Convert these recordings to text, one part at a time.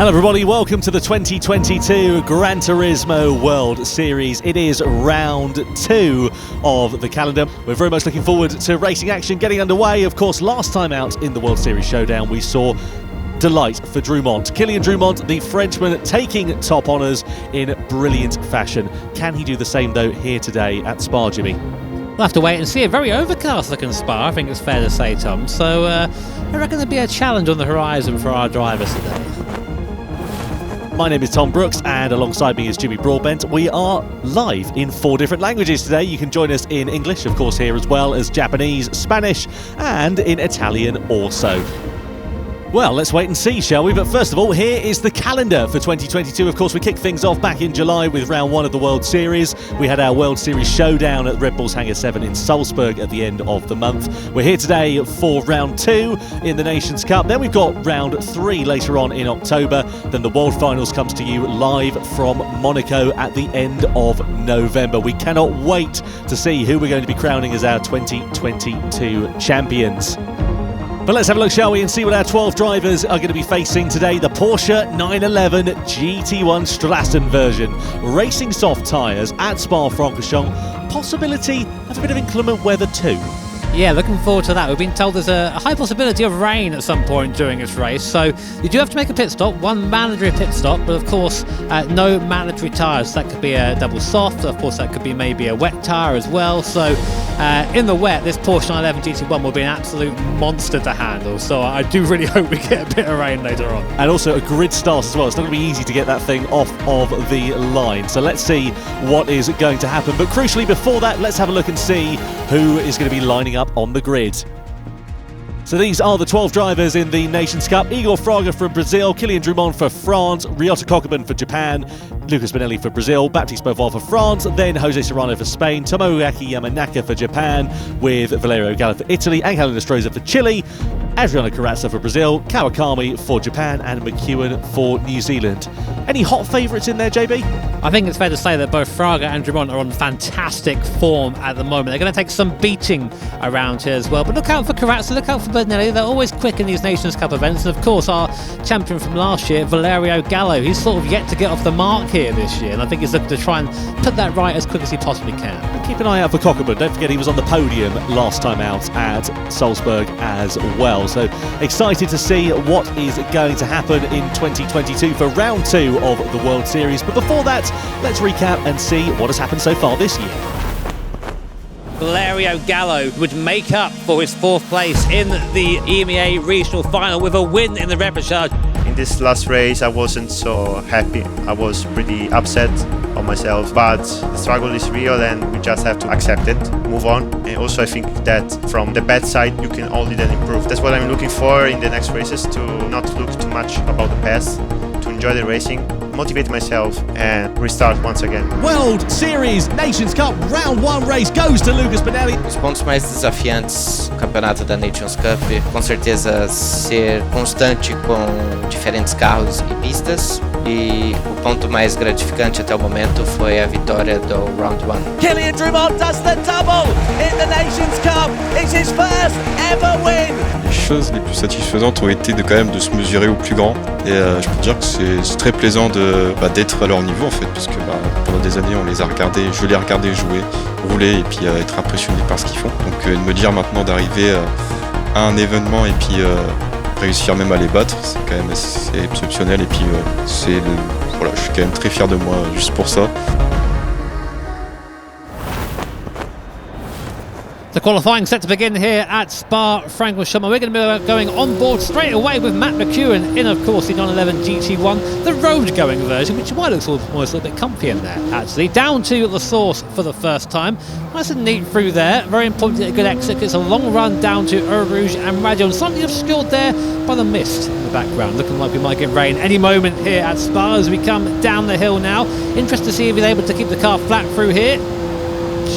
Hello everybody, welcome to the 2022 Gran Turismo World Series. It is round 2 of the calendar. We're very much looking forward to racing action getting underway. Of course, last time out in the World Series Showdown we saw delight for Drumont. Kylian Drumont, the Frenchman, taking top honours in brilliant fashion. Can he do the same though here today at Spa, Jimmy? We'll have to wait and see. A very overcast looking Spa, I think it's fair to say, Tom. So I reckon there'll be a challenge on the horizon for our drivers today. My name is Tom Brooks and alongside me is Jimmy Broadbent. We are live in 4 different languages today. You can join us in English, of course, here as well as Japanese, Spanish and in Italian also. Well, let's wait and see, shall we? But first of all, here is the calendar for 2022. Of course, we kicked things off back in July with round 1 of the World Series. We had our World Series Showdown at Red Bull's Hangar 7 in Salzburg at the end of the month. We're here today for round 2 in the Nations Cup. Then we've got round 3 later on in October. Then the World Finals comes to you live from Monaco at the end of November. We cannot wait to see who we're going to be crowning as our 2022 champions. But let's have a look, shall we, and see what our 12 drivers are going to be facing today. The Porsche 911 GT1 Strassenversion, racing soft tyres at Spa-Francorchamps. Possibility of a bit of inclement weather too. Yeah, looking forward to that. We've been told there's a high possibility of rain at some point during this race, so you do have to make a pit stop, one mandatory pit stop, but of course no mandatory tyres. That could be a double soft, of course that could be maybe a wet tyre as well, so in the wet this Porsche 911 GT1 will be an absolute monster to handle, so I do really hope we get a bit of rain later on. And also a grid start as well. It's not going to be easy to get that thing off of the line, so let's see what is going to happen. But crucially before that, let's have a look and see who is going to be lining up on the grid. So these are the 12 drivers in the Nations Cup. Igor Fraga for Brazil, Kylian Drumont for France, Ryota Kokubun for Japan, Lucas Benelli for Brazil, Baptiste Beauval for France, then Jose Serrano for Spain, Tomoaki Yamanaka for Japan, with Valerio Gallo for Italy, Angel Nostroza for Chile, Adriano Carrazza for Brazil, Kawakami for Japan and McEwen for New Zealand. Any hot favourites in there, JB? I think it's fair to say that both Fraga and Drumont are on fantastic form at the moment. They're going to take some beating around here as well. But look out for Carrazza, look out for Benelli. They're always quick in these Nations Cup events. And of course, our champion from last year, Valerio Gallo, he's sort of yet to get off the mark here this year. And I think he's looking to try and put that right as quick as he possibly can. And keep an eye out for Kokubun. Don't forget he was on the podium last time out at Salzburg as well. So excited to see what is going to happen in 2022 for round 2 of the World Series. But before that, let's recap and see what has happened so far this year. Valerio Gallo would make up for his 4th place in the EMEA regional final with a win in the repechage. In this last race I wasn't so happy. I was pretty upset on myself, but the struggle is real and we just have to accept it, move on. And also I think that from the bad side you can only then improve. That's what I'm looking for in the next races, to not look too much about the past, to enjoy the racing, motivate myself and restart once again. World Series Nations Cup Round 1 race goes to Lucas Benelli. Os pontos mais desafiantes do campeonato da Nations Cup, com certeza ser constante com diferentes carros e pistas, e o ponto mais gratificante até o momento foi a vitória do Round 1. Kylian Drumont does the double in the Nations Cup. It's his first ever win. Les choses les plus satisfaisantes ont été quand même de se mesurer au plus grand, et je peux dire que c'est très plaisant d'être à leur niveau en fait, parce que pendant des années on les a regardés, je les regardais jouer, rouler et puis être impressionné par ce qu'ils font. Donc de me dire maintenant d'arriver à un événement et puis réussir même à les battre, c'est quand même assez exceptionnel, et puis voilà, je suis quand même très fier de moi juste pour ça. The qualifying set to begin here at Spa-Francorchamps. We're going to be going on board straight away with Matt McEwen in, of course, the 911 GT1, the road-going version, which might look almost a little bit comfy in there, actually. Down to the source for the first time. Nice and neat through there. Very important to get a good exit. It's a long run down to Eau Rouge and Radion. Slightly obscured there by the mist in the background. Looking like we might get rain any moment here at Spa as we come down the hill now. Interested to see if he's able to keep the car flat through here.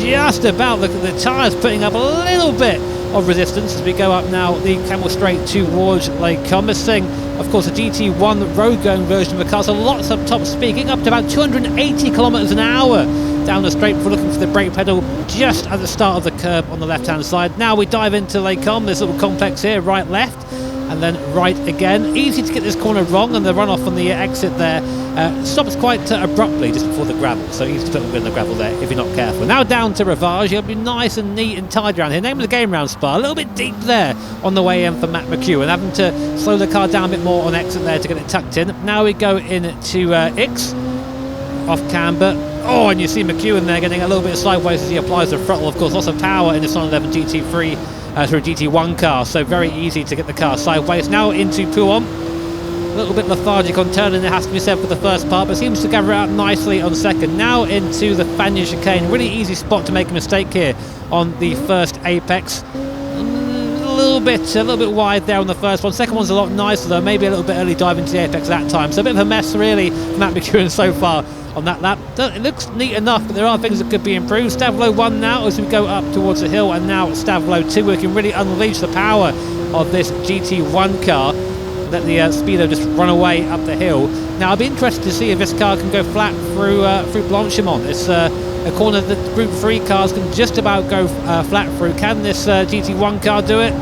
Just about. Look at the tyres putting up a little bit of resistance as we go up now the Camel Straight towards Lake Commercing. Of course, the GT1 road-going version of the car, so lots of top speed, getting up to about 280 kilometres an hour down the straight. We're looking for the brake pedal just at the start of the curb on the left-hand side. Now we dive into Lake Com, this little complex here, right-left. And and then right again. Easy to get this corner wrong, and the run-off on the exit there stops quite abruptly just before the gravel, so easy to put a bit in the gravel there if you're not careful. Now down to Rivage. It'll be nice and neat and tidy around here. Name of the game round Spa. A little bit deep there on the way in for Matt McEwen, having to slow the car down a bit more on exit there to get it tucked in. Now we go into X, off camber. Oh, and you see McEwen there getting a little bit sideways as he applies the throttle. Of course, lots of power in this 911 GT3 through a GT1 car, so very easy to get the car sideways. Now into Pouhon. A little bit lethargic on turning, it has to be said, for the first part, but seems to gather out nicely on second. Now into the Fagnes chicane. Really easy spot to make a mistake here on the first apex. A little bit wide there on the first one. Second one's a lot nicer though. Maybe a little bit early dive into the apex that time. So a bit of a mess really for Matt McEwen so far on that lap. It looks neat enough, but there are things that could be improved. Stavlo 1 now as we go up towards the hill, and now Stavlo 2. We can really unleash the power of this GT1 car. Let the Speedo just run away up the hill. Now I'll be interested to see if this car can go flat through Blanchimont. It's a corner that Group 3 cars can just about go flat through. Can this GT1 car do it?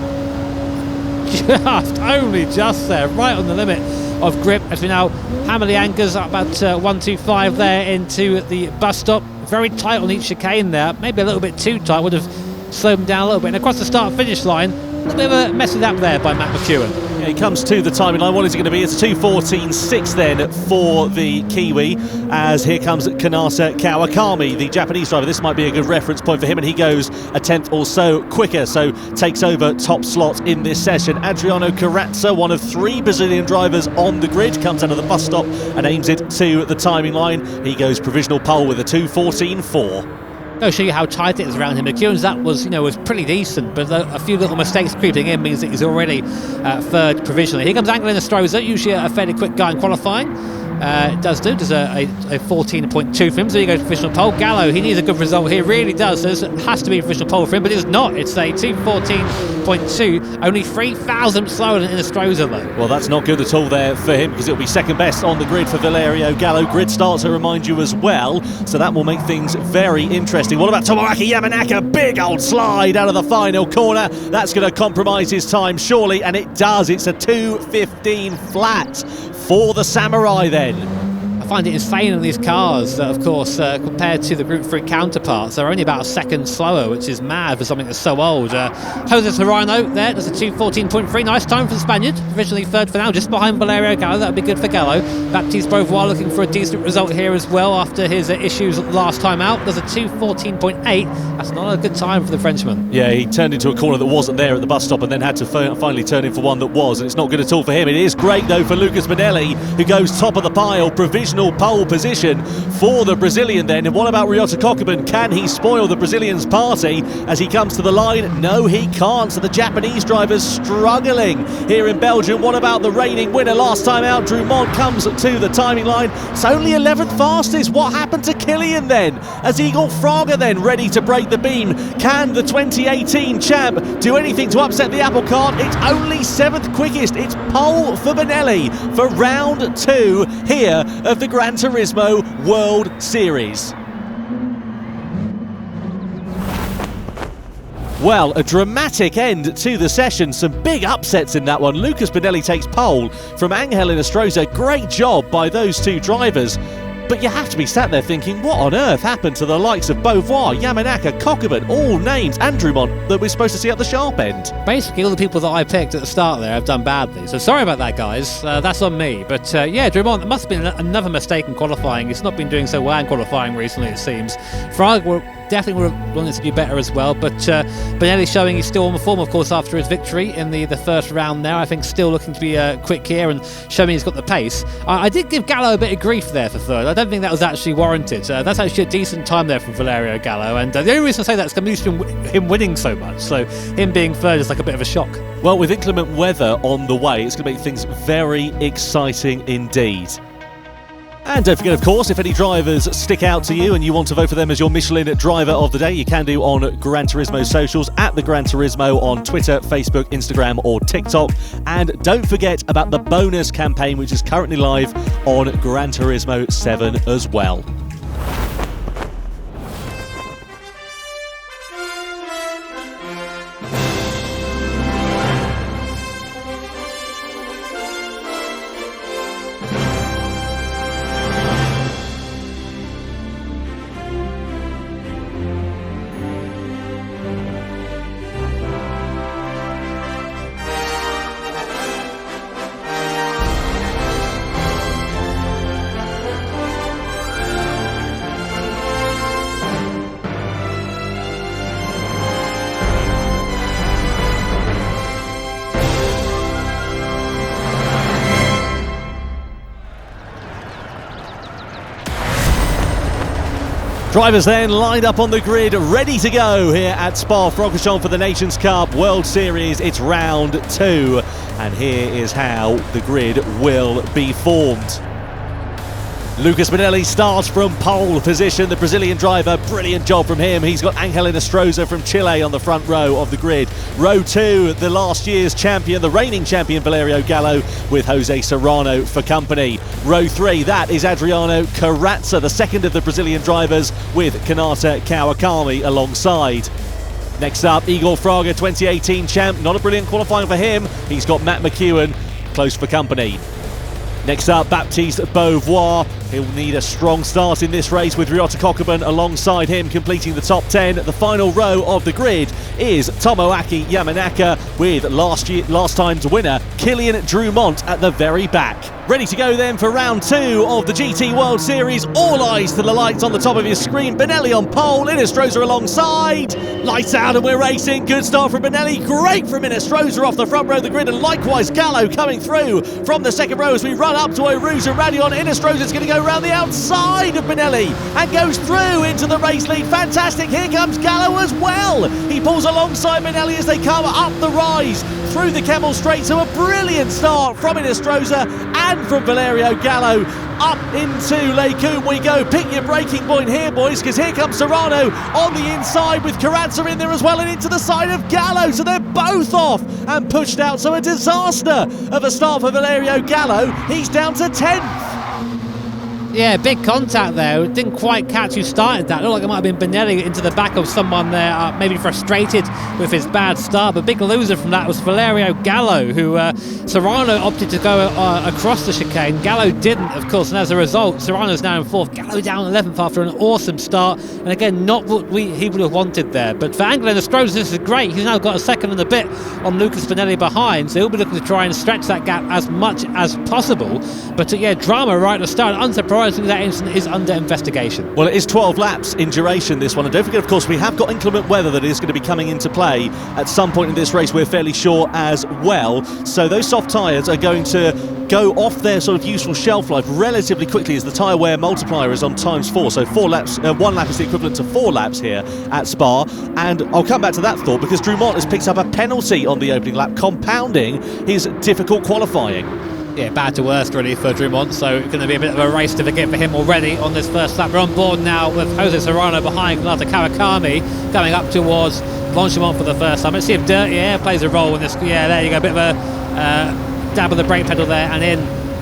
Only just there, right on the limit of grip, as we now hammer the anchors up about 125 there into the bus stop. Very tight on each chicane there, maybe a little bit too tight, would have slowed them down a little bit. And across the start finish line, a little bit of a mess up there by Matt McEwen. Yeah, he comes to the timing line. What is it going to be? It's 2:14.6 then for the Kiwi, as here comes Kanata Kawakami, the Japanese driver. This might be a good reference point for him, and he goes a tenth or so quicker, so takes over top slot in this session. Adriano Carrazza, one of 3 Brazilian drivers on the grid, comes out of the bus stop and aims it to the timing line. He goes provisional pole with a 2:14.4. I'll show you how tight it is around him. McEwen's that was pretty decent, but a few little mistakes creeping in means that he's already third provisionally. Here comes Angelina Stroza, usually a fairly quick guy in qualifying. It does a 14.2 for him, so he goes provisional pole. Gallo, he needs a good result here, really does. So it has to be a provisional pole for him, but it's not. It's a 2:14.2, only 3,000 slower than Stroza though. Well, that's not good at all there for him, because it'll be second best on the grid for Valerio Gallo. Grid start to remind you as well, so that will make things very interesting. What about Tomoaki Yamanaka? Big old slide out of the final corner. That's going to compromise his time surely, and it does. It's a 2:15 flat for the Samurai then. I find it insane in these cars that, of course, compared to the Group 3 counterparts, they're only about a second slower, which is mad for something that's so old. Jose Serrano there, does a 2:14.3. Nice time for the Spaniard. Originally third for now, just behind Valerio Gallo. That would be good for Gallo. Baptiste Beauvoir looking for a decent result here as well after his issues last time out. Does a 2:14.8. That's not a good time for the Frenchman. Yeah, he turned into a corner that wasn't there at the bus stop and then had to finally turn in for one that was, and it's not good at all for him. It is great though for Lucas Benelli, who goes top of the pile, provisional pole position for the Brazilian then. And what about Ryota Kokubun? Can he spoil the Brazilian's party as he comes to the line? No, he can't. So the Japanese drivers struggling here in Belgium. What about the reigning winner last time out? Drumont comes to the timing line. It's only 11th fastest. What happened to Kylian then? As Igor Fraga then ready to break the beam. Can the 2018 champ do anything to upset the apple cart? It's only 7th quickest. It's pole for Benelli for round 2 here of the Gran Turismo World Series. Well, a dramatic end to the session. Some big upsets in that one. Lucas Benelli takes pole from Angel Inestrosa. Great job by those 2 drivers. But you have to be sat there thinking, what on earth happened to the likes of Beauvoir, Yamanaka, Kokubun, all names, and Drumont that we're supposed to see at the sharp end? Basically, all the people that I picked at the start there have done badly. So sorry about that, guys. That's on me. But yeah, Drumont, there must have been another mistake in qualifying. He's not been doing so well in qualifying recently, it seems. Fraga definitely would have wanted to do better as well, but Benelli showing he's still on the form, of course, after his victory in the first round there. I think still looking to be quick here and showing he's got the pace. I did give Gallo a bit of grief there for third. I don't think that was actually warranted. That's actually a decent time there from Valerio Gallo, and the only reason I say that is because I'm used to him winning so much, so him being third is like a bit of a shock. Well, with inclement weather on the way, it's going to make things very exciting indeed. And don't forget, of course, if any drivers stick out to you and you want to vote for them as your Michelin driver of the day, you can do on Gran Turismo socials, at the Gran Turismo on Twitter, Facebook, Instagram or TikTok. And don't forget about the bonus campaign, which is currently live on Gran Turismo 7 as well. Drivers then lined up on the grid, ready to go here at Spa-Francorchamps for the Nations Cup World Series. It's round 2, and here is how the grid will be formed. Lucas Spinelli starts from pole position, the Brazilian driver, brilliant job from him. He's got Angel Inestrosa from Chile on the front row of the grid. Row 2, the last year's champion, the reigning champion Valerio Gallo, with Jose Serrano for company. Row 3, that is Adriano Carrazza, the second of the Brazilian drivers, with Kanata Kawakami alongside. Next up, Igor Fraga, 2018 champ, not a brilliant qualifying for him. He's got Matt McEwen close for company. Next up, Baptiste Beauvoir. He'll need a strong start in this race with Ryota Kokubun alongside him completing the top 10. The final row of the grid is Tomoaki Yamanaka with last time's winner Kylian Drumont at the very back. Ready to go then for round 2 of the GT World Series. All eyes to the lights on the top of your screen. Benelli on pole, Inestrosa alongside. Lights out and we're racing. Good start from Benelli. Great from Inestrosa off the front row of the grid, and likewise Gallo coming through from the second row as we run up to Orusa and Radion. Inestrosa's going to go around the outside of Benelli and goes through into the race lead. Fantastic. Here comes Gallo as well. He pulls alongside Benelli as they come up the rise through the Camel Straight. So a brilliant start from Inestrosa and from Valerio Gallo. Up into Lecum we go. Pick your braking point here, boys, because here comes Serrano on the inside with Carrazza in there as well, and into the side of Gallo. So they're both off and pushed out. So a disaster of a start for Valerio Gallo. He's down to 10th. Yeah, big contact there. Didn't quite catch who started that. Looked like it might have been Benelli into the back of someone there, maybe frustrated with his bad start. But big loser from that was Valerio Gallo, who Serrano opted to go across the chicane. Gallo didn't, of course, and as a result, Serrano's now in 4th. Gallo down 11th after an awesome start. And again, not what he would have wanted there. But for Angel Inestrosa, this is great. He's now got a second and a bit on Lucas Spinelli behind, so he'll be looking to try and stretch that gap as much as possible. But yeah, drama right at the start. Unsurprisingly, that incident is under investigation. Well, it is 12 laps in duration, this one. And don't forget, of course, we have got inclement weather that is going to be coming into play at some point in this race, we're fairly sure as well. So those soft tyres are going to go off their sort of useful shelf life relatively quickly as the tyre wear multiplier is on ×4. So 4 laps, 1 lap is the equivalent to 4 laps here at Spa. And I'll come back to that thought because Drumont has picked up a penalty on the opening lap, compounding his difficult qualifying. Yeah, bad to worst really for Drumont, so it's going to be a bit of a race to forget for him already on this first lap. We're on board now with Jose Serrano behind Kanata Kawakami going up towards Blanchimont for the first time. Let's see if dirty air plays a role in this. Yeah, there you go, a bit of a dab of the brake pedal there and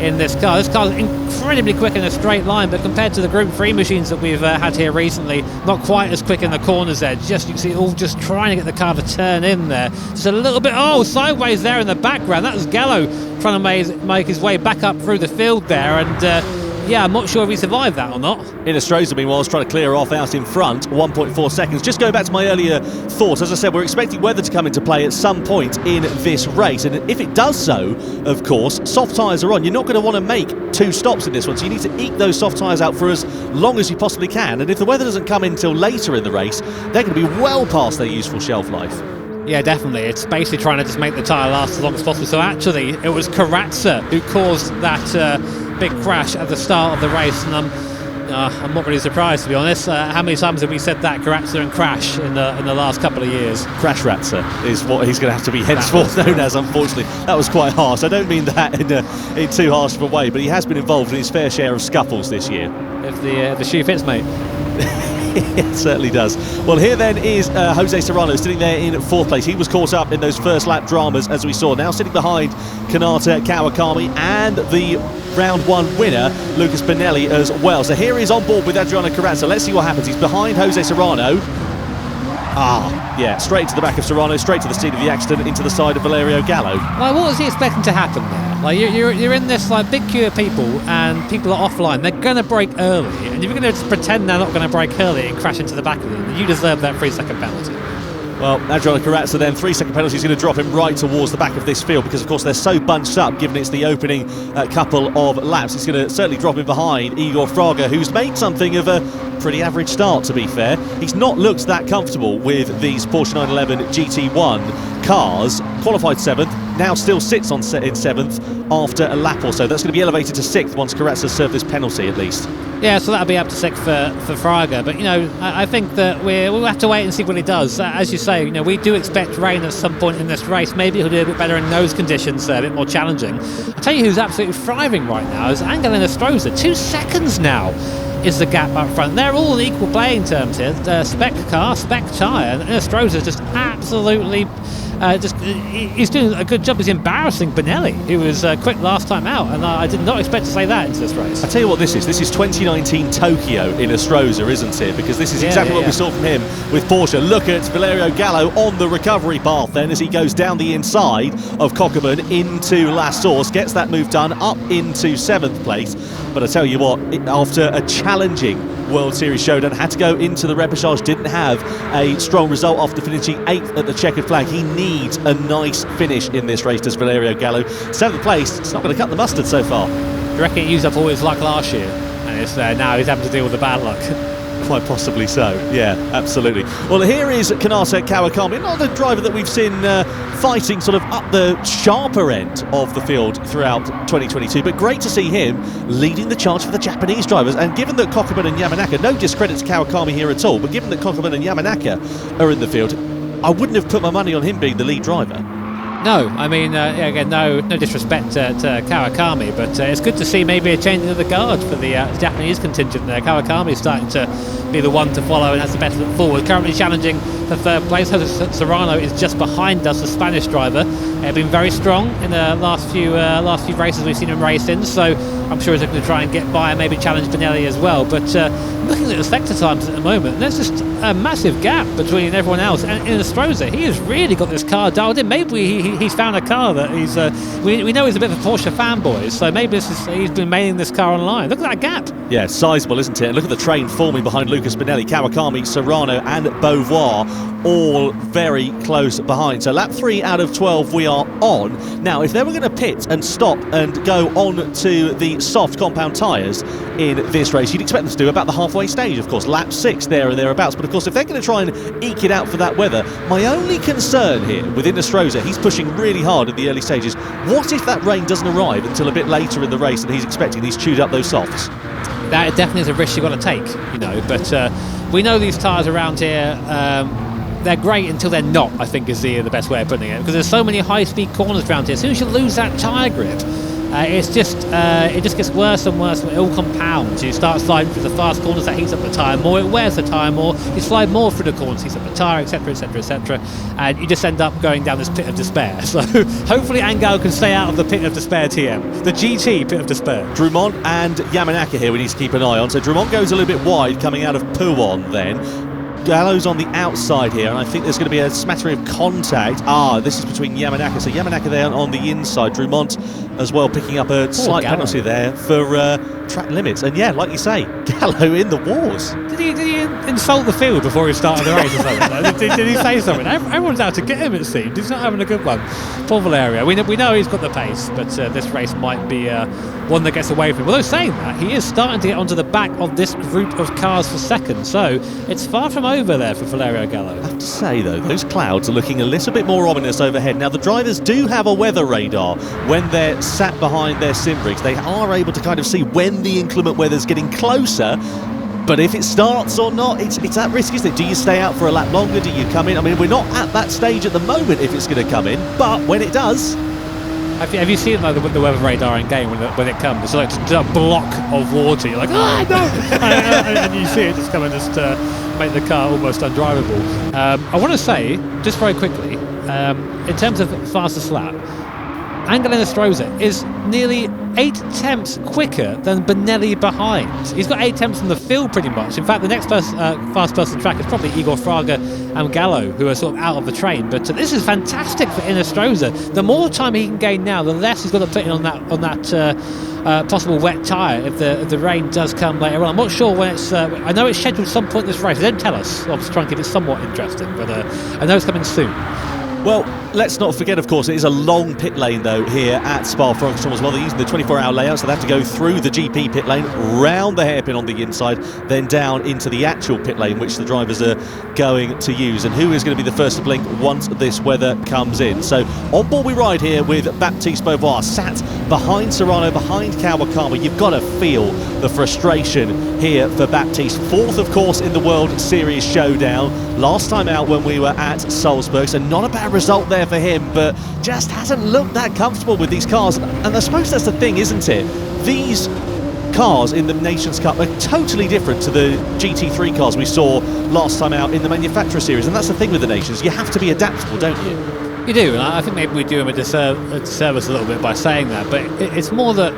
in this car. This car is incredibly quick in a straight line, but compared to the Group 3 machines that we've had here recently, not quite as quick in the corners there. Just, you can see, all just trying to get the car to turn in there. Just a little bit, sideways there in the background. That was Gallo trying to make his way back up through the field there, and yeah, I'm not sure if he survived that or not. Inestrosa, meanwhile, is trying to clear off out in front, 1.4 seconds. Just going back to my earlier thought, as I said, we're expecting weather to come into play at some point in this race, and if it does so, of course, soft tyres are on. You're not going to want to make 2 stops in this one, so you need to eke those soft tyres out for as long as you possibly can, and if the weather doesn't come in until later in the race, they're going to be well past their useful shelf life. Yeah, definitely. It's basically trying to just make the tyre last as long as possible. So actually, it was Carrazza who caused that big crash at the start of the race, and I'm not really surprised, to be honest. How many times have we said that, Carrazza and crash, in the last couple of years? Crash Ratzer is what he's going to have to be henceforth known as, unfortunately. That was quite harsh. I don't mean that in too harsh of a way, but he has been involved in his fair share of scuffles this year. If the shoe fits, mate. It certainly does. Well, here then is Jose Serrano sitting there in 4th place. He was caught up in those first lap dramas, as we saw. Now sitting behind Kanata Kawakami and the round 1 winner, Lucas Spinelli, as well. So here he's on board with Adriano Carrazza. Let's see what happens. He's behind Jose Serrano. Yeah, straight to the back of Serrano, straight to the scene of the accident, into the side of Valerio Gallo. Like, what was he expecting to happen there? Like, you're in this like big queue of people, and people are offline. They're going to brake early, and if you're going to just pretend they're not going to brake early and crash into the back of them, then you deserve that 3-second penalty. Well, Adriano Carrazza then, 3-second penalty is going to drop him right towards the back of this field because, of course, they're so bunched up, given it's the opening couple of laps. It's going to certainly drop him behind Igor Fraga, who's made something of a pretty average start, to be fair. He's not looked that comfortable with these Porsche 911 GT1 cars. Qualified 7th, now still sits in 7th after a lap or so. That's going to be elevated to 6th once Karatsa served this penalty at least. Yeah, so that'll be up to 6th for Fraga. But, I think that we'll have to wait and see what he does. As you say, we do expect rain at some point in this race. Maybe he'll do a bit better in those conditions, a bit more challenging. I'll tell you who's absolutely thriving right now is Angel Stroza. 2 seconds now is the gap up front. They're all equal playing terms here. Spec car, spec tyre, and Stroza just absolutely... he's doing a good job. He's embarrassing Benelli, who was quick last time out, and I did not expect to say that into this race. I tell you what this is 2019 Tokyo in Stroza, isn't it? Because this is exactly what we saw from him with Porsche. Look at Valerio Gallo on the recovery path then as he goes down the inside of Kokkerman into La Source, gets that move done up into 7th place. But I tell you what, after a challenging World Series showdown, had to go into the repechage, didn't have a strong result after finishing 8th at the checkered flag. He needs a nice finish in this race, does Valerio Gallo. 7th place, it's not going to cut the mustard so far. Do you reckon he used up all his luck last year, and it's now he's having to deal with the bad luck? Quite possibly so, yeah, absolutely. Well, here is Kanata Kawakami, not a driver that we've seen fighting sort of up the sharper end of the field throughout 2022, but great to see him leading the charge for the Japanese drivers. And given that Kokkerman and Yamanaka, no discredit to Kawakami here at all, but given that Kokkerman and Yamanaka are in the field, I wouldn't have put my money on him being the lead driver. No, I mean, again, no disrespect to Kawakami, but it's good to see maybe a changing of the guard for the Japanese contingent there. Kawakami is starting to be the one to follow and has the better foot forward. Currently challenging for 3rd place. Jose Serrano is just behind us, the Spanish driver. Been very strong in the last few races we've seen him race in, so I'm sure he's going to try and get by and maybe challenge Benelli as well. But looking at the sector times at the moment, there's just a massive gap between everyone else. And in Stroza, he has really got this car dialed in. Maybe he's found a car that he's... we know he's a bit of a Porsche fanboy, so maybe he's been mailing this car online. Look at that gap. Yeah, sizable, isn't it? And look at the train forming behind Lucas Benelli, Kawakami, Serrano and Beauvoir, all very close behind. So lap 3 out of 12 we are on. Now, if they were going to pit and stop and go on to the soft compound tyres in this race, you'd expect them to do about the halfway stage, of course, lap 6 there and thereabouts. But of course, if they're going to try and eke it out for that weather, my only concern here within Stroza, he's pushing really hard in the early stages. What if that rain doesn't arrive until a bit later in the race and he's expecting he's chewed up those softs? That definitely is a risk you've got to take, but we know these tyres around here, they're great until they're not, I think is the best way of putting it, because there's so many high-speed corners around here. As soon as you lose that tyre grip, it just gets worse and worse. It all compounds. You start sliding through the fast corners, that heats up the tyre more, it wears the tyre more, you slide more through the corners, heats up the tyre, etc, etc, etc, and you just end up going down this pit of despair. So hopefully Angel can stay out of the pit of despair, TM, the GT pit of despair. Drumont and Yamanaka here we need to keep an eye on. So Drumont goes a little bit wide coming out of Pouon then. Gallo's on the outside here, and I think there's going to be a smattering of contact. This is between Yamanaka. So Yamanaka there on the inside. Drumont as well picking up a slight penalty there for track limits. And yeah, like you say, Gallo in the wars. Did he insult the field before he started the race or something? did he say something? Everyone's out to get him, it seemed. He's not having a good one. Poor Valerio. We know he's got the pace, but this race might be one that gets away from him. Although saying that, he is starting to get onto the back of this group of cars for second, so it's far from over there for Valerio Gallo. I have to say though, those clouds are looking a little bit more ominous overhead. Now the drivers do have a weather radar when they're sat behind their sim rigs. They are able to kind of see when the inclement weather's getting closer. But if it starts or not, it's at risk, isn't it? Do you stay out for a lap longer? Do you come in? I mean, we're not at that stage at the moment if it's going to come in, but when it does... Have you seen like the weather radar in game when it comes? It's like just a block of water. You're like, oh no! and you see it just come and just make the car almost undrivable. I want to say, just very quickly, in terms of fastest lap, Angel Stroza is nearly 8 tenths quicker than Benelli behind. He's got 8 tenths from the field pretty much. In fact, the next fast person track is probably Igor Fraga and Gallo, who are sort of out of the train. But this is fantastic for Stroza. The more time he can gain now, the less he's got to put in on that possible wet tyre if the rain does come later on. I'm not sure when it's... I know it's scheduled some point in this race. They didn't tell us. I was trying to keep it somewhat interesting, but I know it's coming soon. Well, let's not forget, of course, it is a long pit lane, though, here at Spa-Francorchamps as well. They're using the 24-hour layout, so they have to go through the GP pit lane, round the hairpin on the inside, then down into the actual pit lane, which the drivers are going to use. And who is going to be the first to blink once this weather comes in? So, on board we ride here with Baptiste Beauvoir, sat behind Serrano, behind Kawakami. You've got to feel the frustration here for Baptiste. Fourth, of course, in the World Series Showdown. Last time out when we were at Salzburg, so not a bad result there for him, but just hasn't looked that comfortable with these cars. And I suppose that's the thing, isn't it? These cars in the Nations Cup are totally different to the GT3 cars we saw last time out in the Manufacturer Series, and that's the thing with the Nations. You have to be adaptable, don't you? You do, and I think maybe we do him a disservice a little bit by saying that, but it's more that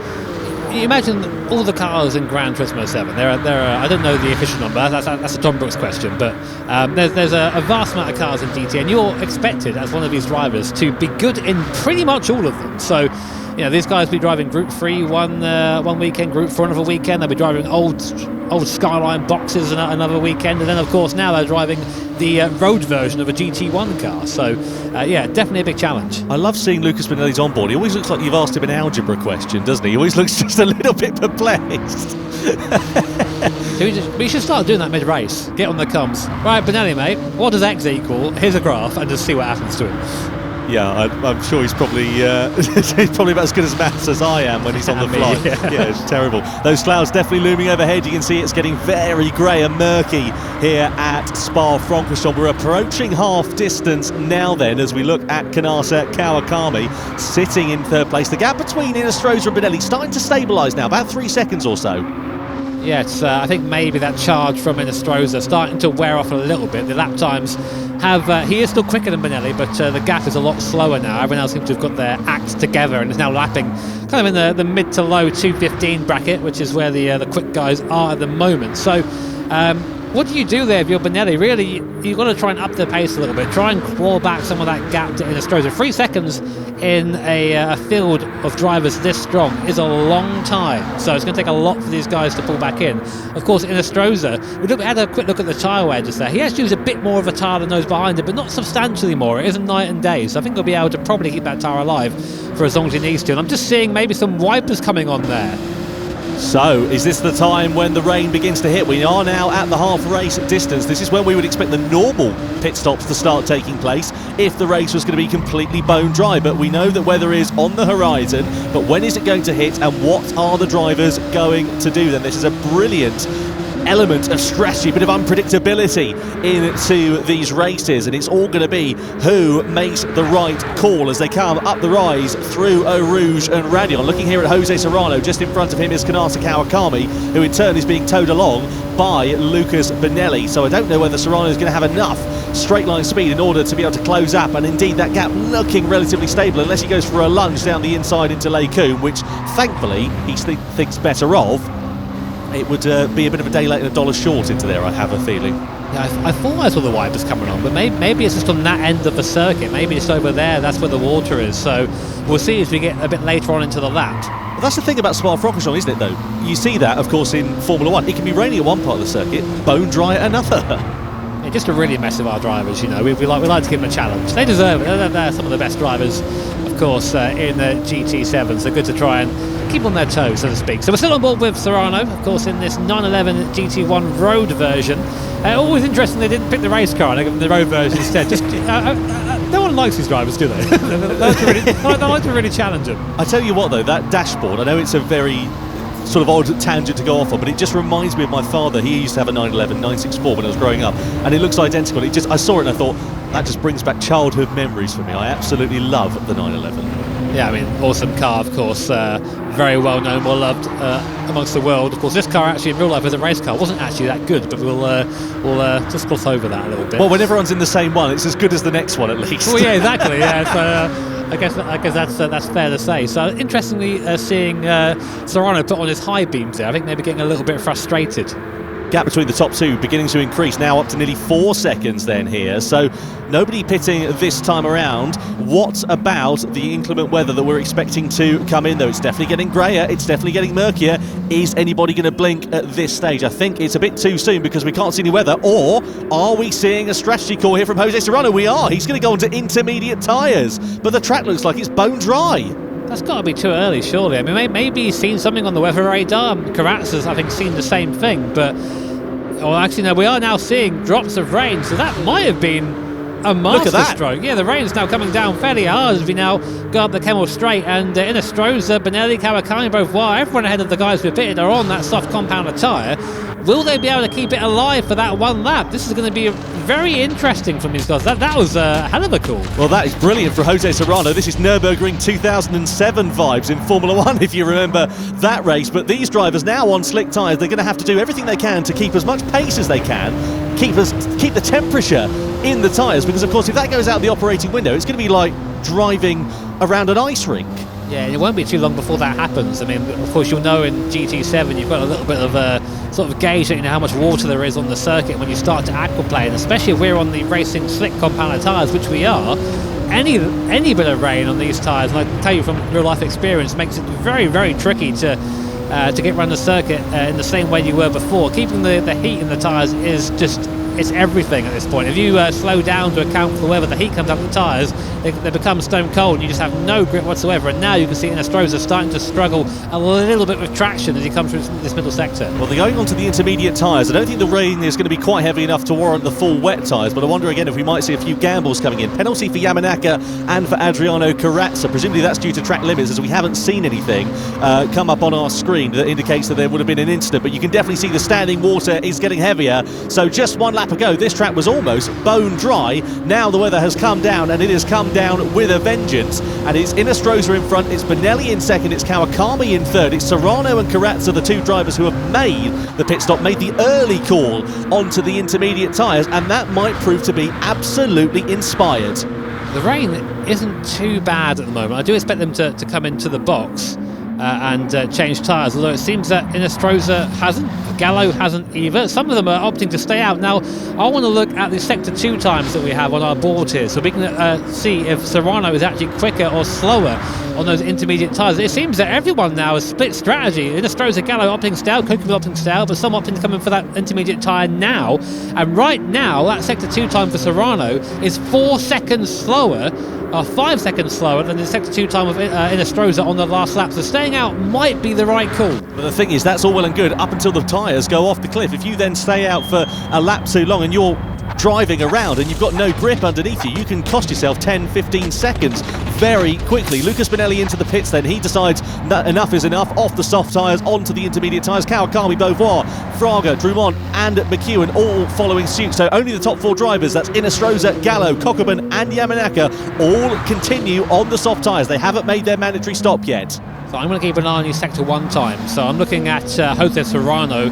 you imagine all the cars in Gran Turismo 7. There are I don't know the official number. That's a Tom Brooks question, but there's a vast amount of cars in GT, and you're expected as one of these drivers to be good in pretty much all of them. So, you know, these guys will be driving Group 3 one weekend, Group 4 another weekend. They'll be driving old Skyline boxes another weekend, and then of course now they're driving the road version of a GT1 car. So yeah, definitely a big challenge. I love seeing Lucas Benelli's on board. He always looks like you've asked him an algebra question, doesn't he? He always looks just a little bit perplexed. We should start doing that mid-race. Get on the comms. Right, Benelli, mate, what does X equal? Here's a graph, and just see what happens to him. Yeah, I'm sure he's probably he's probably about as good as maths as I am when he's on the fly. Yeah, it's terrible. Those clouds definitely looming overhead. You can see it's getting very grey and murky here at Spa-Francorchamps. We're approaching half distance now then as we look at Kanasa Kawakami sitting in third place. The gap between Inestrosa and Benelli starting to stabilise now, about 3 seconds or so. Yeah, it's, I think maybe that charge from Inestrosa starting to wear off a little bit. The lap times have, he is still quicker than Benelli, but the gap is a lot slower now. Everyone else seems to have got their act together and is now lapping kind of in the mid to low 2:15 bracket, which is where the quick guys are at the moment. So what do you do there if you're Benelli? Really, you've got to try and up the pace a little bit, try and claw back some of that gap to Inestrosa. 3 seconds in a field of drivers this strong is a long time, so it's going to take a lot for these guys to pull back in. Of course, Inestrosa, we had a quick look at the tyre wear just there. He actually used a bit more of a tyre than those behind him, but not substantially more. It isn't night and day, so I think he'll be able to probably keep that tyre alive for as long as he needs to. And I'm just seeing maybe some wipers coming on there. So, is this the time when the rain begins to hit? We are now at the half race distance. This is when we would expect the normal pit stops to start taking place if the race was going to be completely bone dry. But we know that weather is on the horizon. But when is it going to hit, and what are the drivers going to do then? This is a brilliant element of strategy, a bit of unpredictability into these races, and it's all going to be who makes the right call as they come up the rise through Eau Rouge and Radion. Looking here at Jose Serrano, just in front of him is Kanasa Kawakami, who in turn is being towed along by Lucas Benelli. So I don't know whether Serrano is going to have enough straight line speed in order to be able to close up, and indeed that gap looking relatively stable unless he goes for a lunge down the inside into Les Combes, which thankfully he thinks better of. It would be a bit of a day late and a dollar short into there, I have a feeling. Yeah, I thought I saw the wipers coming on, but maybe it's just on that end of the circuit. Maybe it's over there, that's where the water is. So we'll see as we get a bit later on into the lap. Well, that's the thing about Spa-Francorchamps, isn't it, though? You see that, of course, in Formula 1. It can be raining at one part of the circuit, bone dry at another. Yeah, just to really mess with our drivers, you know. We like to give them a challenge. They deserve it. They're some of the best drivers, of course, in the GT7. So good to try and keep on their toes, so to speak. So we're still on board with Serrano, of course, in this 911 GT1 road version. Always interesting they didn't pick the race car and they gave them the road version instead. Just no one likes these drivers, do they? They like to really challenge them. I tell you what, though, that dashboard, I know it's a very sort of odd tangent to go off on, but it just reminds me of my father. He used to have a 911 964 when I was growing up, and it looks identical. I saw it and I thought, that just brings back childhood memories for me. I absolutely love the 911. Yeah, I mean, awesome car, of course, very well known, well loved amongst the world. Of course, this car actually in real life as a race car wasn't actually that good, but we'll just gloss over that a little bit. Well, when everyone's in the same one, it's as good as the next one at least. Well, yeah, exactly. Yeah, so I guess that's fair to say. So interestingly, seeing Serrano put on his high beams there, I think maybe getting a little bit frustrated. Gap between the top two beginning to increase, now up to nearly 4 seconds then here. So nobody pitting this time around. What about the inclement weather that we're expecting to come in, though? It's definitely getting greyer, it's definitely getting murkier. Is anybody going to blink at this stage? I think it's a bit too soon because we can't see any weather. Or are we seeing a strategy call here from Jose Serrano? We are. He's going to go onto intermediate tyres, but the track looks like it's bone dry. That's got to be too early, surely. I mean, maybe he's seen something on the weather radar. Karatza's, I think, seen the same thing, but... Well, actually, no, we are now seeing drops of rain, so that might have been a masterstroke. Yeah, the rain's now coming down fairly hard as we now go up the Kemmel Straight, and in Astroza, Benelli, Kawakami, Beauvoir, everyone ahead of the guys we've pitted are on that soft compounder tyre. Will they be able to keep it alive for that one lap? This is going to be very interesting from these guys. That was a hell of a call. Well, that is brilliant for Jose Serrano. This is Nürburgring 2007 vibes in Formula 1, if you remember that race. But these drivers now on slick tyres, they're going to have to do everything they can to keep as much pace as they can, keep the temperature in the tyres, because, of course, if that goes out the operating window, it's going to be like driving around an ice rink. Yeah, it won't be too long before that happens. I mean, of course, you'll know in GT7 you've got a little bit of a sort of gauge that you know how much water there is on the circuit when you start to aquaplane, and especially if we're on the racing slick compounder tyres, which we are. Any bit of rain on these tyres, and I can tell you from real life experience, makes it very, very tricky to get around the circuit in the same way you were before. Keeping the heat in the tyres is just... it's everything at this point. If you slow down to account for the weather, the heat comes up the tyres, they become stone cold, and you just have no grip whatsoever. And now you can see Astroza starting to struggle a little bit with traction as he comes through this middle sector. Well, they're going on to the intermediate tyres. I don't think the rain is going to be quite heavy enough to warrant the full wet tyres, but I wonder again if we might see a few gambles coming in. Penalty for Yamanaka and for Adriano Karatza. Presumably that's due to track limits, as we haven't seen anything come up on our screen that indicates that there would have been an incident, but you can definitely see the standing water is getting heavier. So just one lap ago, this track was almost bone dry. Now the weather has come down, and it has come down with a vengeance. And it's Astroza in front, it's Benelli in second, it's Kawakami in third, it's Serrano and Karatza, the two drivers who have made the pit stop, made the early call onto the intermediate tyres, and that might prove to be absolutely inspired. The rain isn't too bad at the moment. I do expect them to come into the box and change tyres, although it seems that Astroza hasn't, Gallo hasn't either. Some of them are opting to stay out. Now, I want to look at the Sector 2 times that we have on our board here, so we can see if Serrano is actually quicker or slower on those intermediate tyres. It seems that everyone now has split strategy. Astroza, Gallo opting to stay out, Kokeman opting to stay out, but some opting to come in for that intermediate tyre now. And right now, that Sector 2 time for Serrano is 4 seconds slower, or 5 seconds slower than the Sector 2 time of Astroza on the last lap. So staying out might be the right call. But the thing is, that's all well and good up until the tyres go off the cliff. If you then stay out for a lap too long and you're driving around and you've got no grip underneath you, you can cost yourself 10-15 seconds very quickly. Lucas Benelli into the pits then. He decides that enough is enough. Off the soft tyres, onto the intermediate tyres. Kawakami, Beauvoir, Fraga, Drumont and McEwen all following suit. So only the top 4 drivers, that's Astroza, Gallo, Kokeman and Yamanaka, all continue on the soft tyres. They haven't made their mandatory stop yet. So I'm going to keep an eye on your Sector 1 time. So I'm looking at Jose Serrano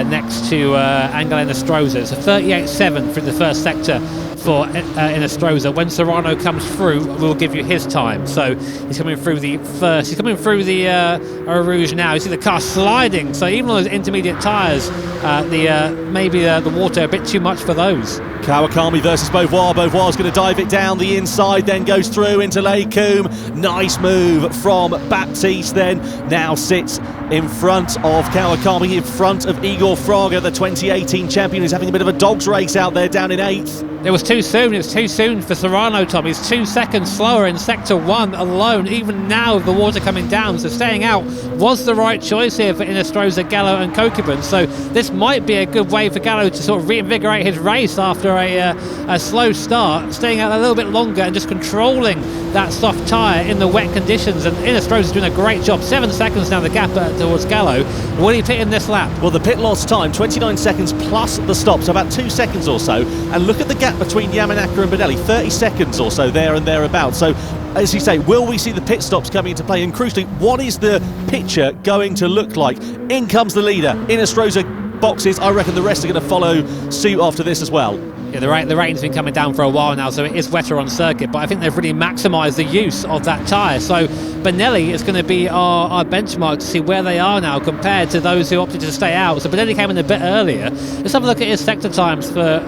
next to Angel Astroza. It's a 38.7 through the first sector for Astroza. When Serrano comes through, we'll give you his time. So he's coming through the first. He's coming through the Eau Rouge now. You see the car sliding. So even on those intermediate tyres, maybe the water a bit too much for those. Kawakami versus Beauvoir. Beauvoir's going to dive it down the inside, then goes through into Leicum. Nice move from Baptiste then. Now sits in front of Kawakami, in front of Igor Fraga, the 2018 champion, who's having a bit of a dog's race out there down in 8th. It was too soon. It was too soon for Serrano, Tom. He's 2 seconds slower in Sector 1 alone, even now with the water coming down. So staying out was the right choice here for Astroza, Gallo and Kokeman. So this might be a good way for Gallo to sort of reinvigorate his race after a slow start, staying out a little bit longer and just controlling that soft tyre in the wet conditions. And Astroza's doing a great job. 7 seconds now the gap towards Gallo. Will he pit in this lap? Well, the pit loss time, 29 seconds plus the stop, so about 2 seconds or so. And look at the gap between Yamanaka and Benelli, 30 seconds or so there and thereabouts. So, as you say, will we see the pit stops coming into play? And crucially, what is the picture going to look like? In comes the leader, Astroza boxes. I reckon the rest are going to follow suit after this as well. Yeah, the rain's been coming down for a while now, so it is wetter on circuit, but I think they've really maximised the use of that tyre. So Benelli is going to be our benchmark to see where they are now compared to those who opted to stay out. So Benelli came in a bit earlier. Let's have a look at his sector times for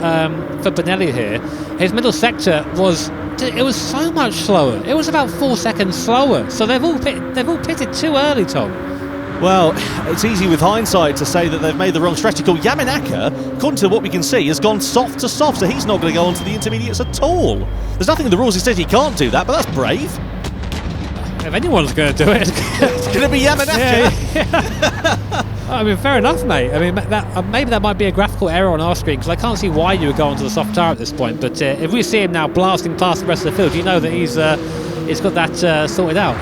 Benelli here. His middle sector was so much slower. It was about 4 seconds slower. So they've all pitted too early, Tom. Well, it's easy with hindsight to say that they've made the wrong strategy call. Yamanaka, according to what we can see, has gone soft to soft, so he's not going to go on to the intermediates at all. There's nothing in the rules that says he can't do that, but that's brave. If anyone's going to do it, it's going to be Yamanaka. Yeah. I mean, fair enough, mate. I mean, maybe that might be a graphical error on our screen, because I can't see why you would go onto the soft tyre at this point. But if we see him now blasting past the rest of the field, you know that he's got that sorted out.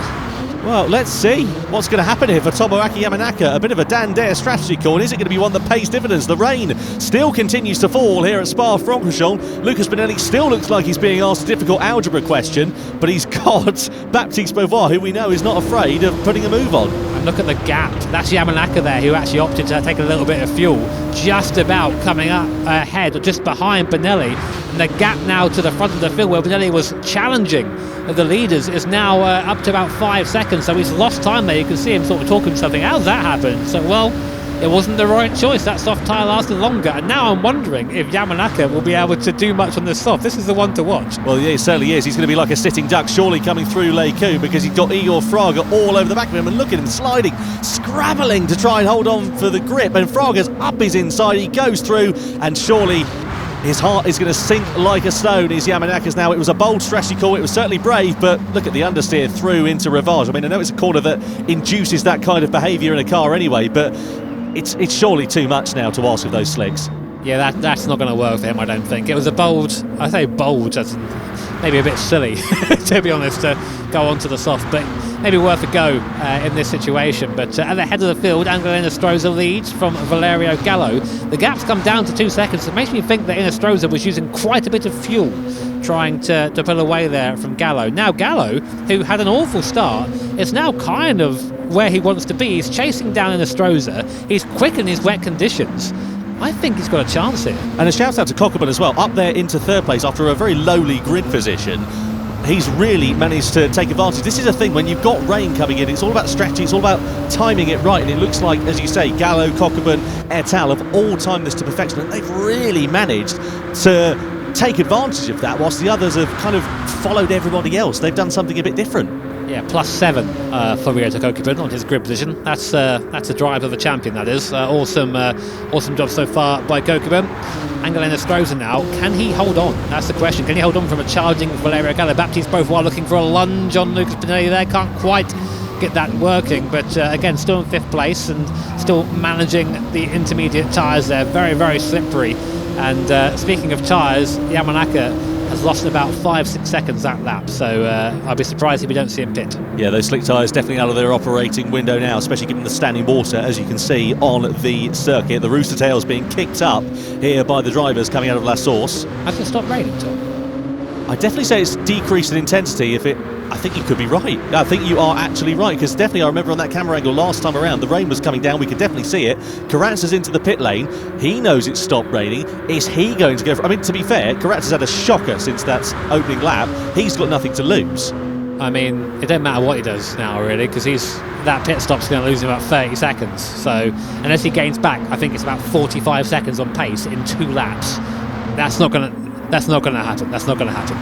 Well, let's see what's going to happen here for Tomoaki Yamanaka. A bit of a Dan Dare strategy call. Is it going to be one that pays dividends? The rain still continues to fall here at Spa-Francorchamps. Lucas Benelli still looks like he's being asked a difficult algebra question, but he's got Baptiste Beauvoir, who we know is not afraid of putting a move on. And look at the gap. That's Yamanaka there, who actually opted to take a little bit of fuel, just about coming up ahead, or just behind Benelli. And the gap now to the front of the field, where Benelli was challenging the leaders, is now up to about 5 seconds. So he's lost time there. You can see him sort of talking something. How's that happened? So, well, it wasn't the right choice. That soft tyre lasted longer. And now I'm wondering if Yamanaka will be able to do much on this soft. This is the one to watch. Well, yeah, he certainly is. He's going to be like a sitting duck, surely coming through Leicu, because he's got Igor Fraga all over the back of him. And look at him sliding, scrabbling to try and hold on for the grip. And Fraga's up his inside. He goes through, and surely his heart is going to sink like a stone. Is Yamanaka's now. It was a bold strategy call. It was certainly brave, but look at the understeer through into Rivage. I mean, I know it's a corner that induces that kind of behaviour in a car anyway, but it's surely too much now to ask of those slicks. Yeah, that's not going to work for him, I don't think. It was a bold, I say bold, as maybe a bit silly, to be honest, to go onto the soft, but maybe worth a go in this situation. But at the head of the field, Angelo Inestrosa leads from Valerio Gallo. The gap's come down to 2 seconds. It makes me think that Inestrosa was using quite a bit of fuel trying to pull away there from Gallo. Now Gallo, who had an awful start, is now kind of where he wants to be. He's chasing down Inestrosa. He's quick in his wet conditions. I think he's got a chance here. And a shout out to Cockburn as well, up there into third place after a very lowly grid position. He's really managed to take advantage. This is a thing, when you've got rain coming in, it's all about strategy, it's all about timing it right, and it looks like, as you say, Gallo, Cockburn, et al. Have all timed this to perfection, and they've really managed to take advantage of that, whilst the others have kind of followed everybody else. They've done something a bit different. Yeah, +7 for Ryoto Kokubun on his grid position. That's a drive of the champion, that is. Awesome job so far by Kokubun. Angelo Inestrosa now, can he hold on? That's the question. Can he hold on from a charging Valerio Gallo? Baptiste Beauvoir looking for a lunge on Lucas Benelli there. Can't quite get that working, but again, still in 5th place and still managing the intermediate tyres there. Very, very slippery. And speaking of tyres, Yamanaka has lost about 5-6 seconds that lap, so I'd be surprised if we don't see him pit. Yeah, those slick tyres definitely out of their operating window now, especially given the standing water, as you can see on the circuit. The rooster tails being kicked up here by the drivers coming out of La Source. Has it stopped raining, Tom? I'd definitely say it's decreased in intensity. I think you could be right. I think you are actually right, because definitely I remember on that camera angle last time around, the rain was coming down. We could definitely see it. Carranza's into the pit lane. He knows it's stopped raining. Is he going to go for... I mean, to be fair, Carranza's had a shocker since that opening lap. He's got nothing to lose. I mean, it doesn't matter what he does now, really, because that pit stop's going to lose him about 30 seconds. So unless he gains back, I think it's about 45 seconds on pace in 2 laps. That's not going to happen.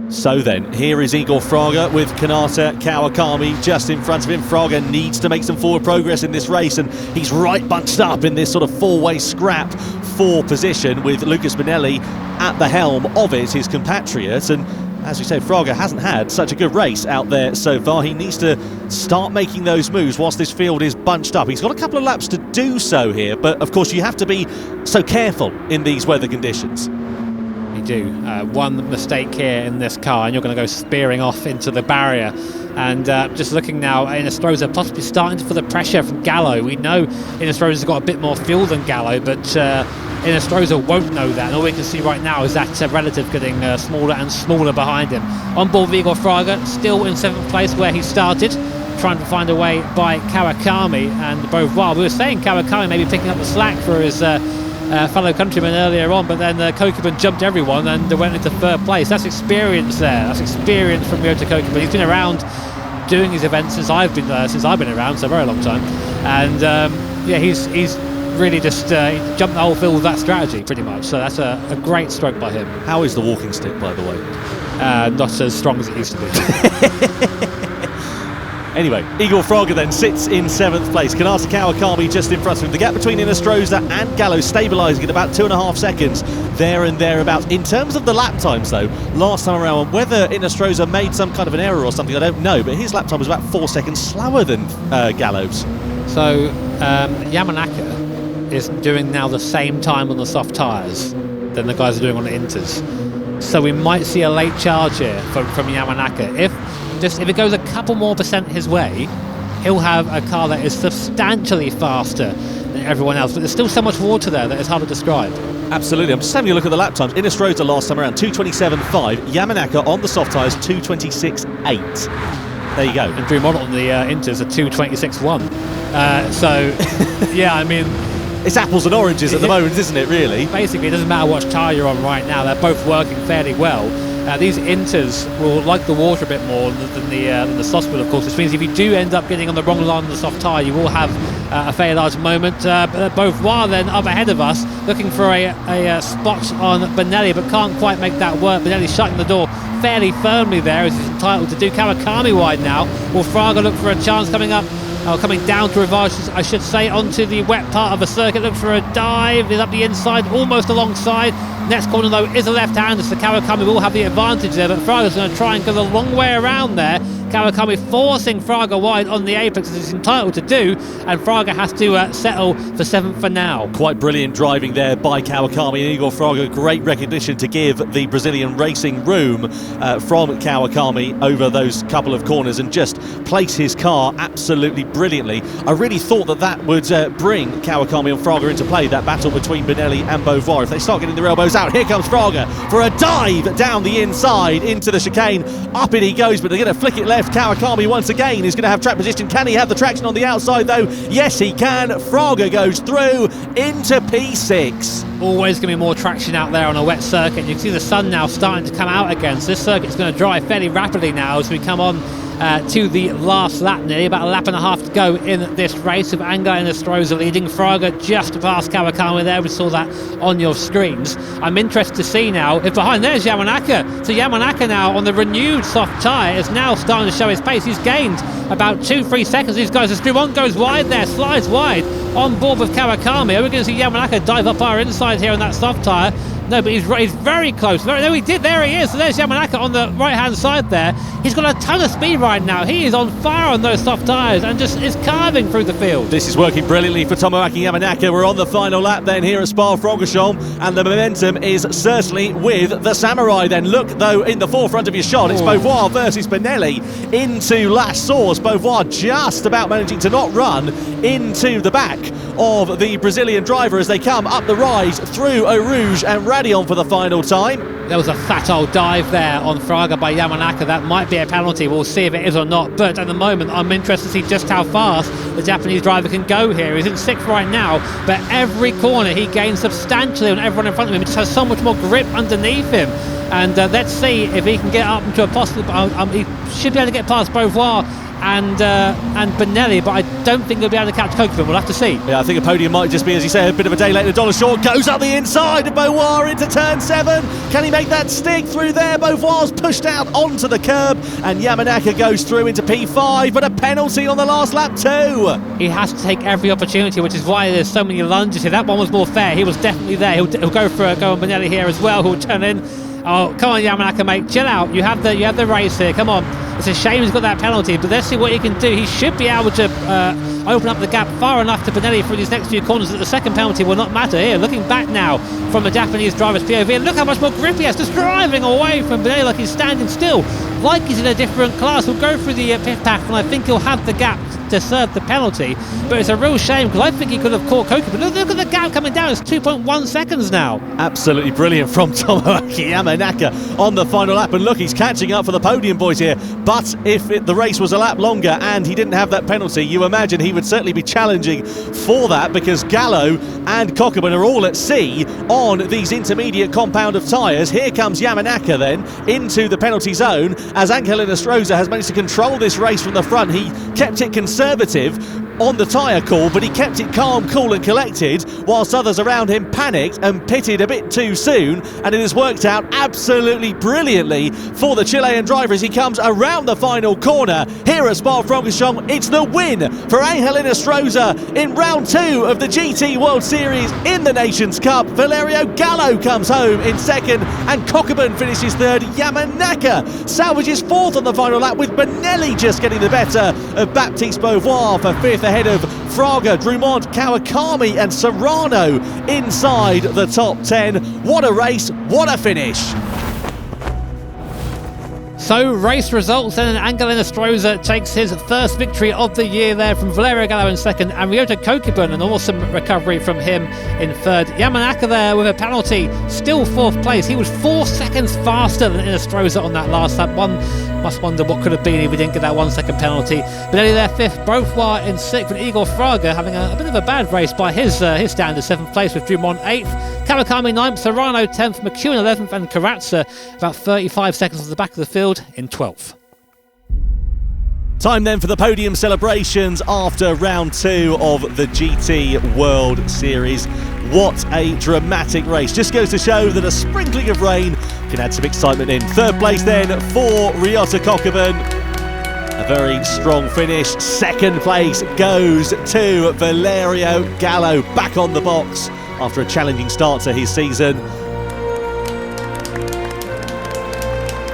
So then, here is Igor Fraga with Kanata Kawakami just in front of him. Fraga needs to make some forward progress in this race, and he's right bunched up in this sort of 4-way scrap for position with Lucas Benelli at the helm of it, his compatriot. And as we say, Fraga hasn't had such a good race out there so far. He needs to start making those moves whilst this field is bunched up. He's got a couple of laps to do so here, but of course you have to be so careful in these weather conditions. You do. One mistake here in this car and you're going to go spearing off into the barrier. And just looking now, Inestrosa possibly starting to feel the pressure from Gallo. We know Inestrosa's got a bit more fuel than Gallo, but Inestrosa won't know that. And all we can see right now is that relative getting smaller and smaller behind him. On board Igor Fraga, still in 7th place where he started, trying to find a way by Kawakami and Beauvoir. We were saying Kawakami maybe picking up the slack for his fellow countryman earlier on, but then Kokubun jumped everyone and went into third place. That's experience there. That's experience from Ryota Kokubun. He's been around doing his events since I've been around, so a very long time. And yeah, he's really just he jumped the whole field with that strategy pretty much. So that's a great stroke by him. How is the walking stick, by the way? Not as strong as it used to be. Anyway, Igor Fraga then sits in 7th place. Kanata Kawakami just in front of him. The gap between Inestrosa and Gallo stabilising at about 2.5 seconds, there and thereabouts. In terms of the lap times, though, last time around, whether Inestrosa made some kind of an error or something, I don't know, but his lap time was about 4 seconds slower than Gallo's. So Yamanaka is doing now the same time on the soft tyres than the guys are doing on the inters. So we might see a late charge here from Yamanaka. If it goes a couple more % his way, he'll have a car that is substantially faster than everyone else. But there's still so much water there that it's hard to describe. Absolutely. I'm just having a look at the lap times. Inestrosa last time around, 2:27.5. Yamanaka on the soft tyres, 2:26.8. There you go. And Drumont on the inters are 2:26.1. So, yeah, I mean... It's apples and oranges at the moment, isn't it, really? Basically, it doesn't matter which tyre you're on right now. They're both working fairly well. These inters will like the water a bit more than the soft wheel, of course, which means if you do end up getting on the wrong line of the soft tyre, you will have a fairly large moment. Beauvoir then up ahead of us, looking for a spot on Benelli, but can't quite make that work. Benelli shutting the door fairly firmly there, as he's entitled to do. Kawakami wide now. Will Fraga look for a chance coming down to Rivage, I should say, onto the wet part of the circuit. Look for a dive, is up the inside, almost alongside. Next corner, though, is a left-hander, so Kawakami will have the advantage there, but Fraga's going to try and go the long way around there. Kawakami forcing Fraga wide on the apex, as he's entitled to do, and Fraga has to settle for 7th for now. Quite brilliant driving there by Kawakami and Igor Fraga. Great recognition to give the Brazilian racing room from Kawakami over those couple of corners and just place his car absolutely brilliantly. I really thought that would bring Kawakami and Fraga into play, that battle between Benelli and Beauvoir. If they start getting their elbows out, here comes Fraga for a dive down the inside into the chicane. Up he goes, but they're going to flick it left. Kawakami once again is going to have track position. Can he have the traction on the outside, though? Yes, he can. Fraga goes through into P6. Always going to be more traction out there on a wet circuit. You can see the sun now starting to come out again, so this circuit's going to dry fairly rapidly now as we come on to the last lap, nearly about a lap and a half to go in this race, with Anga and Inestrosa leading. Fraga just past Kawakami there, we saw that on your screens. I'm interested to see now if behind there's Yamanaka. So Yamanaka now on the renewed soft tyre is now starting to show his pace. He's gained about 2-3 seconds. These guys, as Drumont goes wide there, slides wide on board with Kawakami. Are we going to see Yamanaka dive up our inside here on that soft tyre? No, but he's very close. There he is. So there's Yamanaka on the right-hand side there. He's got a ton of speed right now. He is on fire on those soft tyres and just is carving through the field. This is working brilliantly for Tomoaki Yamanaka. We're on the final lap then here at Spa-Francorchamps, and the momentum is certainly with the Samurai then. Look, though, in the forefront of your shot, it's Beauvoir versus Benelli into last source. Beauvoir just about managing to not run into the back of the Brazilian driver as they come up the rise through Eau Rouge and Radion for the final time. There was a fat old dive there on Fraga by Yamanaka. That might be a penalty. We'll see if it is or not. But at the moment, I'm interested to see just how fast the Japanese driver can go here. He's in 6th right now, but every corner he gains substantially on everyone in front of him. He just has so much more grip underneath him. And let's see if he can get up into a possible... he should be able to get past Beauvoir and Benelli, but I don't think he'll be able to catch Kokubun. We'll have to see. Yeah, I think a podium might just be, as you say, a bit of a day late. The dollar short goes up the inside of Beauvoir into turn 7. Can he make that stick through there? Beauvoir's pushed out onto the curb, and Yamanaka goes through into P5, but a penalty on the last lap too. He has to take every opportunity, which is why there's so many lunges here. That one was more fair. He was definitely there. He'll go for a go on Benelli here as well, who'll turn in. Oh, come on, Yamanaka, mate, chill out. You have the race here. Come on. It's a shame he's got that penalty, but let's see what he can do. He should be able to open up the gap far enough to Benelli for these next few corners that the second penalty will not matter. Here, looking back now from the Japanese driver's POV, and look how much more grip he has, just driving away from Benelli like he's standing still, like he's in a different class. He'll go through the pit pack, and I think he'll have the gap to serve the penalty, but it's a real shame because I think he could have caught Koki. But look at the gap coming down, it's 2.1 seconds now. Absolutely brilliant from Tomoaki Yamanaka on the final lap, and look, he's catching up for the podium boys here. But if the race was a lap longer and he didn't have that penalty, you imagine he would certainly be challenging for that, because Gallo and Kokubun are all at sea on these intermediate compound of tyres. Here comes Yamanaka then into the penalty zone as Angel Inestrosa has managed to control this race from the front. He kept it conservative on the tyre call, but he kept it calm, cool and collected, whilst others around him panicked and pitted a bit too soon, and it has worked out absolutely brilliantly for the Chilean driver as he comes around the final corner. Here at Spa-Francorchamps, it's the win for Angel Inestrosa in round 2 of the GT World Series in the Nations Cup. Valerio Gallo comes home in second and Kokubun finishes third. Yamanaka salvages fourth on the final lap, with Benelli just getting the better of Baptiste Beauvoir for fifth, ahead of Fraga, Drumont, Kawakami and Serrano inside the top 10. What a race, what a finish. So race results, and Angel Inestrosa takes his first victory of the year there from Valerio Gallo in second, and Ryota Kokubun, an awesome recovery from him in third. Yamanaka there with a penalty, still fourth place. He was 4 seconds faster than Inestrosa on that last lap. One must wonder what could have been if we didn't get that 1 second penalty. Benelli there fifth, Beauvoir in sixth, with Igor Fraga having a bit of a bad race by his standard, seventh place, with Drumont eighth, Kawakami ninth, Serrano 10th, McEwen 11th, and Karatsa about 35 seconds at the back of the field in 12th. Time then for the podium celebrations after round 2 of the GT World Series. What a dramatic race. Just goes to show that a sprinkling of rain can add some excitement in. Third place then for Ryota Kokubun. A very strong finish. Second place goes to Valerio Gallo, back on the box after a challenging start to his season.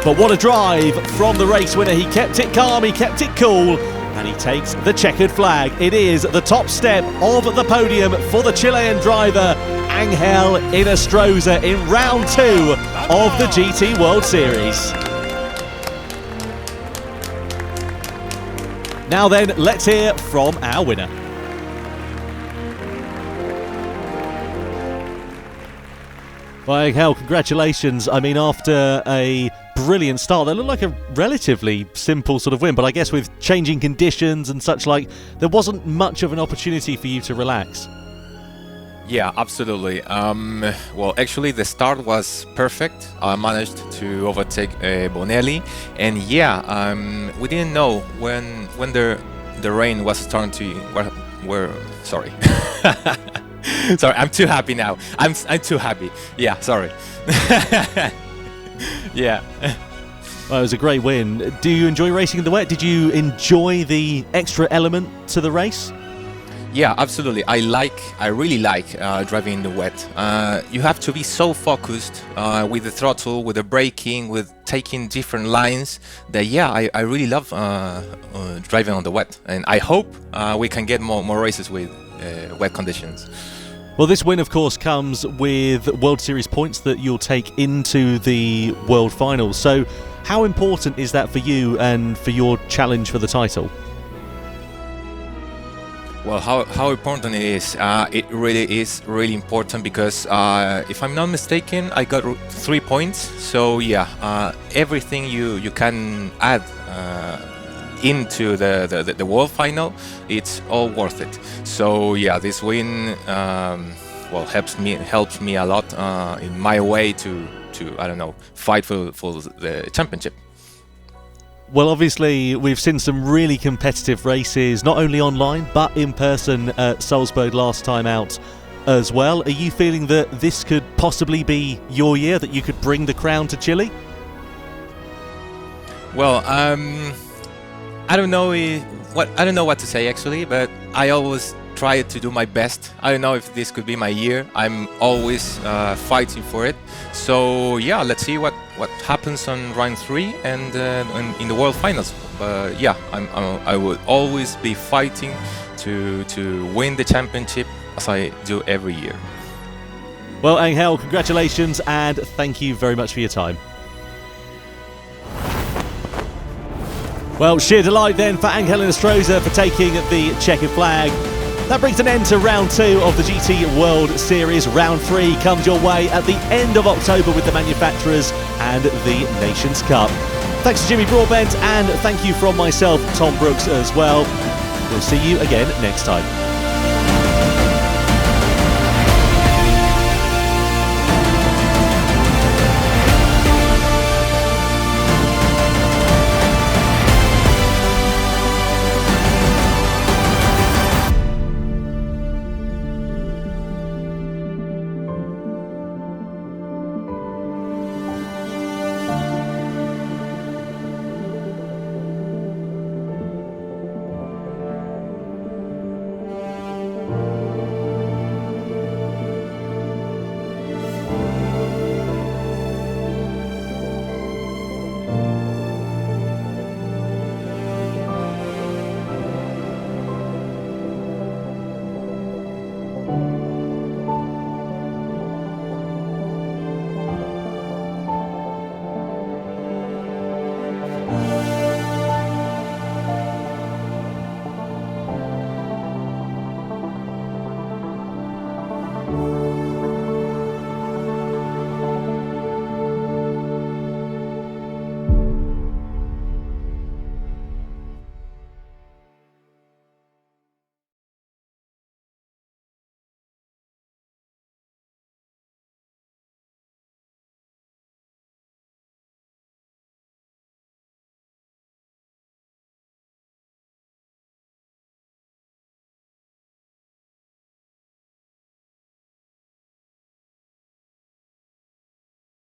But what a drive from the race winner. He kept it calm, he kept it cool, and he takes the checkered flag. It is the top step of the podium for the Chilean driver, Angel Inestrosa, in round 2 of the GT World Series. Now then, let's hear from our winner. Well, Angel, congratulations. I mean, after a brilliant start, that looked like a relatively simple sort of win, but I guess with changing conditions and such like, there wasn't much of an opportunity for you to relax. Yeah, absolutely. Well, actually, the start was perfect. I managed to overtake Bonelli, and yeah, we didn't know when the rain was starting to. Sorry. Sorry, I'm too happy now. I'm too happy. Yeah, sorry. Yeah. Well, it was a great win. Do you enjoy racing in the wet? Did you enjoy the extra element to the race? Yeah, absolutely. I really like driving in the wet. You have to be so focused with the throttle, with the braking, with taking different lines. That yeah, I really love driving on the wet, and I hope we can get more races with wet conditions. Well, this win, of course, comes with World Series points that you'll take into the World Finals. So how important is that for you and for your challenge for the title? Well, how important it is? It really is really important because if I'm not mistaken, I got 3 points. So yeah, everything you can add into the world final, it's all worth it. So yeah, this win well helps me a lot in my way to I don't know, fight for the championship. Well, obviously, we've seen some really competitive races, not only online, but in person at Salzburg last time out as well. Are you feeling that this could possibly be your year, that you could bring the crown to Chile? Well, I don't know what to say actually, but I always try to do my best. I don't know if this could be my year. I'm always fighting for it. So yeah, let's see what happens on round 3 and in the World Finals. But yeah, I would always be fighting to win the championship as I do every year. Well, Angel, congratulations and thank you very much for your time. Well, sheer delight then for Angel Nostroza for taking the checkered flag. That brings an end to round 2 of the GT World Series. Round 3 comes your way at the end of October with the manufacturers and the Nations Cup. Thanks to Jimmy Broadbent, and thank you from myself, Tom Brooks, as well. We'll see you again next time.